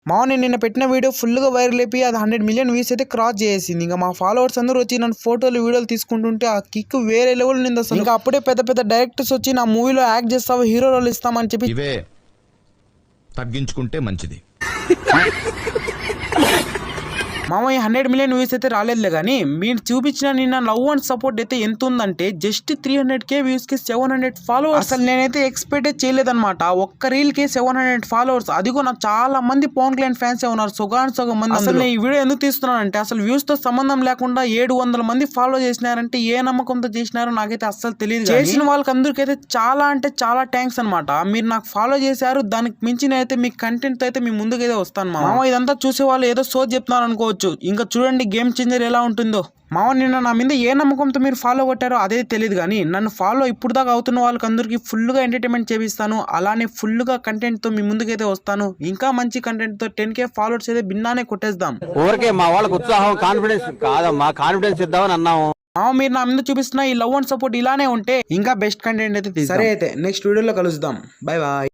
నేను నిన్న పెట్టిన వీడియో ఫుల్గా వైరల్ అయిపోయి అది 100 మిలియన్ వ్యూస్ అయితే క్రాస్ చేసింది. ఇంకా మా ఫాలోవర్స్ అందరూ వచ్చి నన్ను ఫోటోలు వీడియోలు తీసుకుంటుంటే ఆ కిక్ వేరే లెవెల్ ఉంది అసలు. ఇంకా అప్పుడే పెద్ద పెద్ద డైరెక్టర్స్ వచ్చి నా మూవీలో యాక్ట్ చేస్తావు, హీరో రోల్ ఇస్తామని చెప్పి ఇవే తగ్గించుకుంటే మంచిది. ఈ 100 మిలియన్ వ్యూస్ అయితే రాలేదులే కానీ మీరు చూపించిన నిన్న లవ్ అండ్ సపోర్ట్ అయితే ఎంత ఉందంటే జస్ట్ 300k వ్యూస్ కి 700 ఫాలోవర్స్. అసలు నేనైతే ఎక్స్పెక్ట్ చేయలేదన్నమాట. ఒక్క రీల్ కి 700 ఫాలోవర్స్. అదిగో నాకు చాలా మంది పవన్ కళ్యాణ్ ఫ్యాన్స్ ఉన్నారు, సగం మంది. అసలు నేను ఈ వీడియో ఎందుకు తీస్తున్నానంటే అసలు వ్యూస్ తో సంబంధం లేకుండా 700 మంది ఫాలో చేసినారంటే ఏ నమ్మకంతో చేసినారో నాకైతే అస్సలు తెలియదు. చేసిన వాళ్ళకి అందరికైతే చాలా అంటే చాలా థ్యాంక్స్ అనమాట. మీరు నాకు ఫాలో చేశారు, దానికి మించిన అయితే మీ కంటెంట్ అయితే మీ ముందుకైతే వస్తాను ఇదంతా చూసే వాళ్ళు ఏదో సోది చెప్తున్నారు అనుకోవచ్చు. ఇంకా చూడండి గేమ్ చేంజర్ ఎలా ఉంటుందో. నిన్న నా మీద ఏ నమ్మకంతో మీరు ఫాలో కొట్టారో అదే తెలియదు కానీ నన్ను ఫాలో ఇప్పుడు దాకా అవుతున్న వాళ్ళకి అందరికీ ఫుల్గా ఎంటర్టైన్మెంట్ చేపిస్తాను. అలానే ఫుల్గా కంటెంట్తో మీ ముందుకైతే వస్తాను. ఇంకా మంచి కంటెంట్తో 10k ఫాలోవర్స్ అయితే భిన్నానే కొట్టేద్దాం. ఊరికే మా వాళ్ళకి ఉత్సాహం కాన్ఫిడెన్స్ కాదమ్మా, కాన్ఫిడెన్స్ ఇద్దామని అన్నాము. మీరు నా మీద చూపిస్తున్న ఈ లవ్ అండ్ సపోర్ట్ ఇలానే ఉంటే ఇంకా బెస్ట్ కంటెంట్ అయితే. సరే అయితే నెక్స్ట్ వీడియోలో కలుద్దాం. Bye bye.